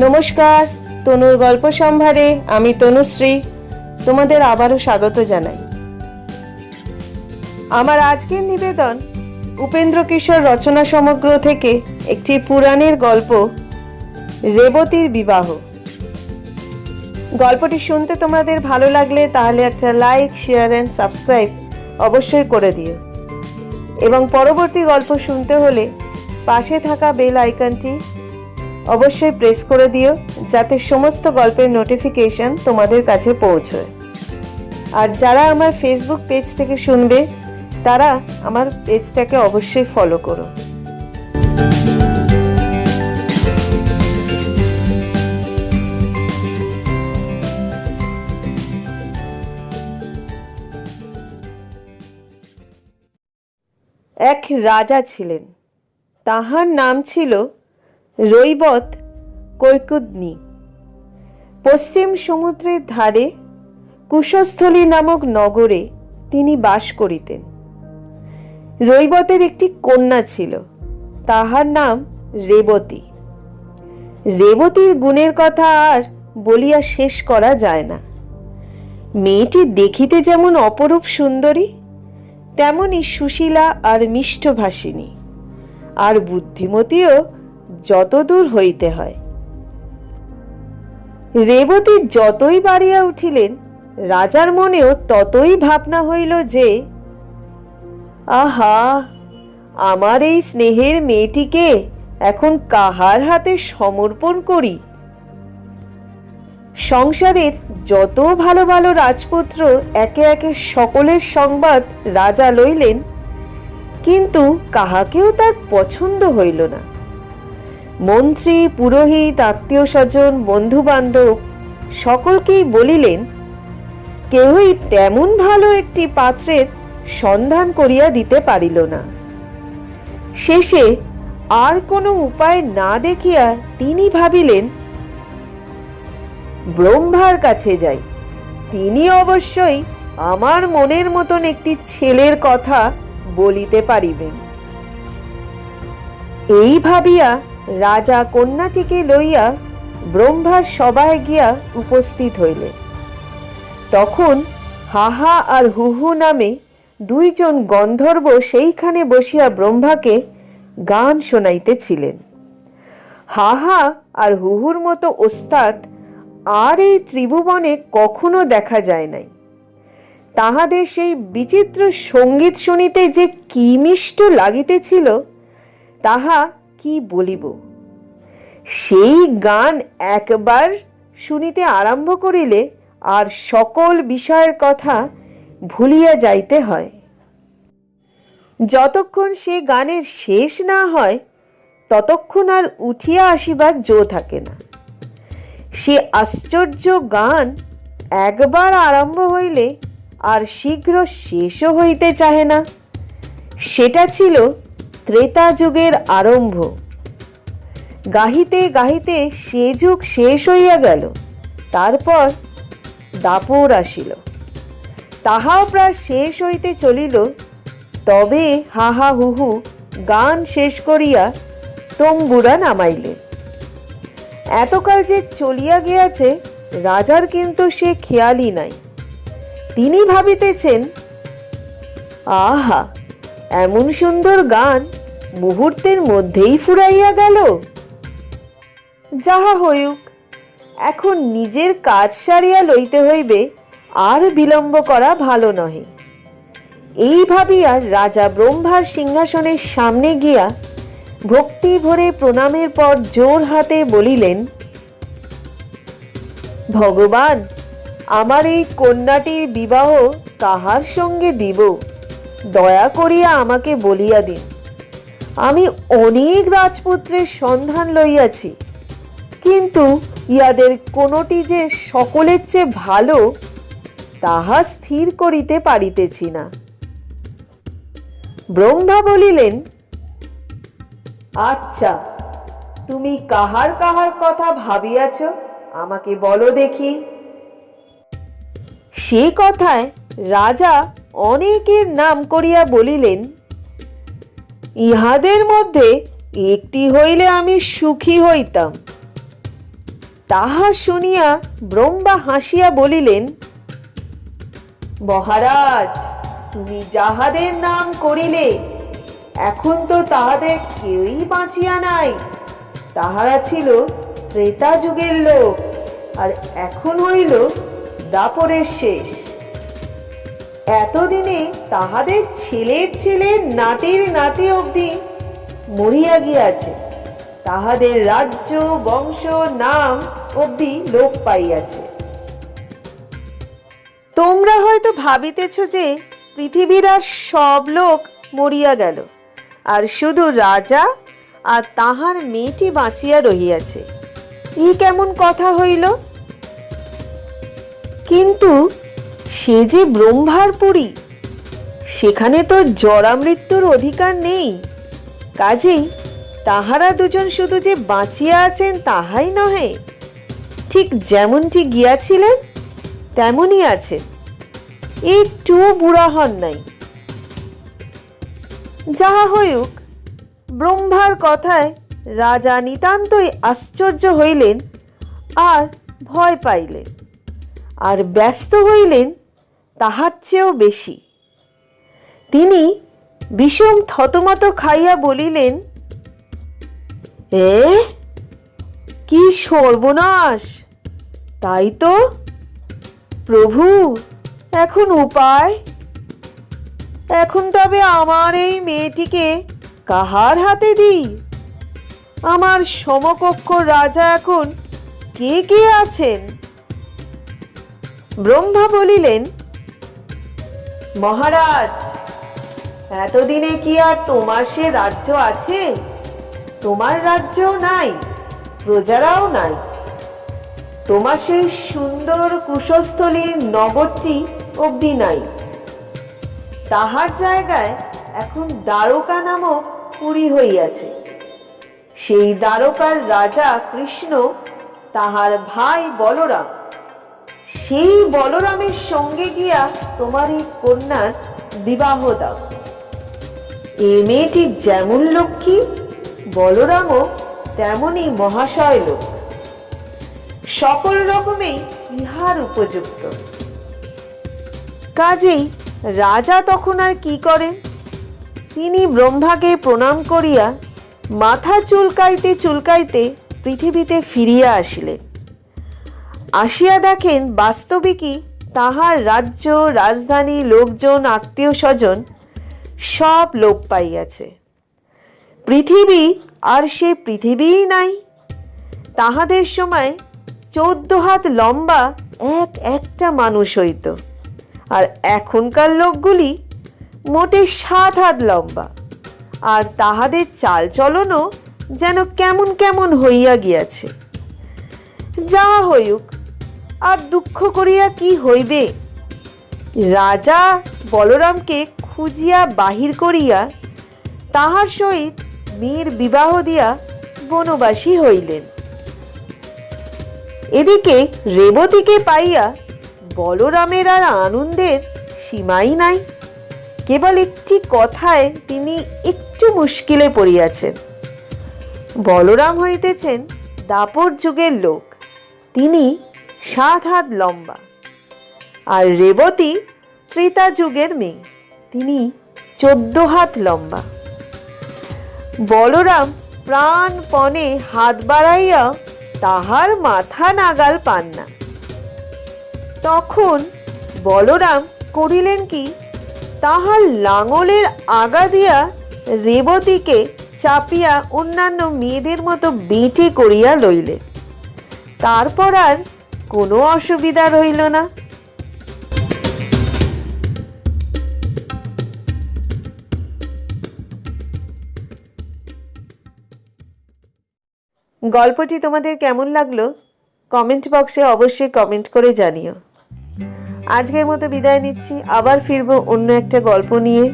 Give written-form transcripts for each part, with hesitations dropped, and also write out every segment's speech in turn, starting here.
নমস্কার, তনুর গল্প সম্ভারে আমি তনুশ্রী তোমাদের আবারও স্বাগত জানাই। আমার আজকের নিবেদন উপেন্দ্র কিশোর রচনা সমগ্র থেকে একটি পুরাণের গল্প, রেবতীর বিবাহ। গল্পটি শুনতে তোমাদের ভালো লাগলে তাহলে একটা লাইক, শেয়ার অ্যান্ড সাবস্ক্রাইব অবশ্যই করে দিও, এবং পরবর্তী গল্প শুনতে হলে পাশে থাকা বেল আইকনটি অবশ্যই প্রেস করে দিও, যাতে সমস্ত গল্পের নোটিফিকেশন তোমাদের কাছে পৌঁছয়। আর যারা আমার ফেসবুক পেজ থেকে শুনবে তারা আমার পেজটাকে অবশ্যই ফলো করো। এক রাজা ছিলেন, তাহার নাম ছিল রৈবত কৈকুদনি। পশ্চিম সমুদ্রের ধারে কুশস্থলী নামক নগরে তিনি বাস করিতেন। রৈবতের একটি কন্যা ছিল, তাহার নাম রেবতী। রেবতীর গুণের কথা আর বলিয়া শেষ করা যায় না। মেয়েটি দেখিতে যেমন অপরূপ সুন্দরী, তেমনই সুশীলা আর মিষ্টভাষিণী, আর বুদ্ধিমতীও যতদূর হইতে হয়। রেবতী যতই বাড়িয়া উঠিলেন, রাজার মনেও ততই ভাবনা হইল যে, আহা, আমার এই স্নেহের মেয়েটিকে এখন কাহার হাতে সমর্পণ করি। সংসারের যত ভালো ভালো রাজপুত্র একে একে সকলের সংবাদ রাজা লইলেন, কিন্তু কাহাকেও তার পছন্দ হইল না। মন্ত্রী, পুরোহিত, আত্মীয় স্বজন, বন্ধু বান্ধব সকলকেই বলিলেন, কেউই তেমন ভালো একটি পাত্রের সন্ধান করিয়া দিতে পারিল না। শেষে আর কোনো উপায় না দেখিয়া তিনি ভাবিলেন, ব্রহ্মার কাছে যাই, তিনি অবশ্যই আমার মনের মতন একটি ছেলের কথা বলিতে পারিবেন। এই ভাবিয়া রাজা কন্যাটিকে লইয়া ব্রহ্মার সভায় গিয়া উপস্থিত হইলেন। তখন হাহা আর হুহু নামে দুইজন গন্ধর্ব সেইখানে বসিয়া ব্রহ্মাকে গান শোনাইতেছিলেন। হাহা আর হুহুর মতো ওস্তাদ আর এই ত্রিভুবনে কখনো দেখা যায় নাই। তাহাদের সেই বিচিত্র সঙ্গীত শুনিতে যে কি মিষ্ট লাগিতেছিল তাহা কি বলিব। সেই গান একবার শুনিতে আরম্ভ করিলে আর সকল বিষয়ের কথা ভুলিয়া যাইতে হয়। যতক্ষণ সে গানের শেষ না হয় ততক্ষণ আর উঠিয়া আসিবার জো থাকে না। সে আশ্চর্য গান একবার আরম্ভ হইলে আর শীঘ্র শেষও হইতে চাহে না। সেটা ছিল ত্রেতা যুগের আরম্ভ। গাহিতে গাহিতে সে যুগ শেষ হইয়া গেল। তারপর দাপর আসিল, তাহাও প্রায় শেষ হইতে চলিল। তবে হাহা হুহু গান শেষ করিয়া তম্বুরা নামাইলেন। এতকাল যে চলিয়া গিয়াছে রাজার কিন্তু সে খেয়ালই নাই। তিনি ভাবিতেছেন, আহা, এমন সুন্দর গান মুহূর্তের মধ্যেই ফুরাইয়া গেল। যাহা হইউক, এখন নিজের কাজ সারিয়া লইতে হইবে, আর বিলম্ব করা ভালো নহে। এই ভাবিয়া রাজা ব্রহ্মার সিংহাসনের সামনে গিয়া ভক্তি ভরে প্রণামের পর জোর হাতে বলিলেন, ভগবান, আমার এই কন্যাটির বিবাহ কাহার সঙ্গে দিব, দয়া করিয়া আমাকে বলিয়া দিন। আমি অনেক রাজপুত্রের সন্ধান লইয়াছি, কিন্তু ইহাদের কোনটি যে সকলের চেয়ে ভালো তাহা স্থির করিতে পারিতেছি না। ব্রহ্মা বলিলেন, আচ্ছা, তুমি কাহার কাহার কথা ভাবিয়াছ আমাকে বলো দেখি। সে কথায় রাজা অনেকের নাম করিয়া বলিলেন, ইহাদের মধ্যে একটি হইলে আমি সুখী হইতাম। তাহা শুনিয়া ব্রহ্মা হাসিয়া বলিলেন, মহারাজ, তুমি যাহাদের নাম করিলে এখন তো তাহাদের কেউই বাঁচিয়া নাই। তাহারা ছিল ত্রেতা যুগের লোক, আর এখন হইল দাপরের শেষ। এতদিনে তাহাদের ছেলের ছেলের নাতির নাতি অবধি মরিয়া গিয়াছে, তাহাদের রাজ্য বংশ নাম অবধি লোপ পাইয়াছে। তোমরা হয়তো ভাবিতেছ যে পৃথিবীর আর সব লোক মরিয়া গেল, আর শুধু রাজা আর তাহার মেয়েটি বাঁচিয়া রহিয়াছে। ই কেমন কথা হইল? কিন্তু সে যে ব্রহ্মার পুরী, সেখানে তো জরা মৃত্যুর অধিকার নেই। কাজেই তাহারা দুজন শুধু যে বাঁচিয়া আছেন তাহাই নহে, ঠিক যেমনটি গিয়াছিলেন তেমনই আছেন, একটুও বুড়া হন নাই। যাহা হইউক, ব্রহ্মার কথায় রাজা নিতান্তই আশ্চর্য হইলেন, আর ভয় পাইলেন, আর ব্যস্ত হইলেন তাহার চেয়েও বেশি। তিনি বিষম থতমত খাইয়া বলিলেন, কি সর্বনাশ! তাই তো প্রভু, এখন উপায়? এখন তবে আমার এই মেয়েটিকে কাহার হাতে দিই? আমার সমকক্ষ রাজা এখন কে কে আছেন? ব্রহ্মা বলিলেন, মহারাজ, এতদিনে কি আর তোমার সে রাজ্য আছে? তোমার রাজ্যও নাই, প্রজারাও নাই। তোমার সেই সুন্দর কুশস্থলীর নগরটি অবধি নাই। তাহার জায়গায় এখন দ্বারকা নামক পুরী হইয়াছে। সেই দ্বারকার রাজা কৃষ্ণ, তাহার ভাই বলরাম, সেই বলরামের সঙ্গে গিয়া তোমার এই কন্যার বিবাহ দাও। এ মেয়েটি যেমন লক্ষ্মী, বলরামও তেমনই মহাশয় লোক, সকল রকমেই ইহার উপযুক্ত। কাজেই রাজা তখন আর কি করেন? তিনি ব্রহ্মাকে প্রণাম করিয়া মাথা চুলকাইতে চুলকাইতে পৃথিবীতে ফিরিয়া আসিলেন। আসিয়া দেখেন বাস্তবিকই তাহার রাজ্য, রাজধানী, লোকজন, আত্মীয় স্বজন সব লোপ পাইয়াছে। পৃথিবী আর সে পৃথিবীই নাই। তাহাদের সময় 14 হাত লম্বা একটা মানুষ হইত, আর এখনকার লোকগুলি মোটে 7 হাত লম্বা, আর তাহাদের চালচলনও যেন কেমন কেমন হইয়া গিয়াছে। যাহা হইউক, আর দুঃখ করিয়া কি হইবে? রাজা বলরামকে খুঁজিয়া বাহির করিয়া তাহার সহিত মেয়ের বিবাহ দিয়া বনবাসী হইলেন। এদিকে রেবতীকে পাইয়া বলরামের আর আনন্দের সীমাই নাই। কেবল একটি কথায় তিনি একটু মুশকিলে পড়িয়াছেন। বলরাম হইতেছেন দাপর যুগের লোক, তিনি 7 হাত লম্বা, আর রেবতী ত্রেতা যুগের মেয়ে, তিনি 14 হাত লম্বা। বলরাম প্রাণপণে হাত বাড়াইয়া তাহার মাথা নাগাল পান না। তখন বলরাম করিলেন কি, তাহার লাঙলের আগা দিয়া রেবতীকে চাপিয়া অন্যান্য মেয়েদের মতো বেঁটে করিয়া লইলেন। তারপর আর কোনো অসুবিধা রইল না। গল্পটি তোমাদের কেমন লাগলো কমেন্ট বক্সে অবশ্যই কমেন্ট করে জানিও। আজকের মতো বিদায় নিচ্ছি, আবার ফিরবো অন্য একটা গল্প নিয়ে।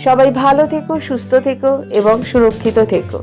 সবাই ভালো থেকো, সুস্থ থেকো এবং সুরক্ষিত থেকো।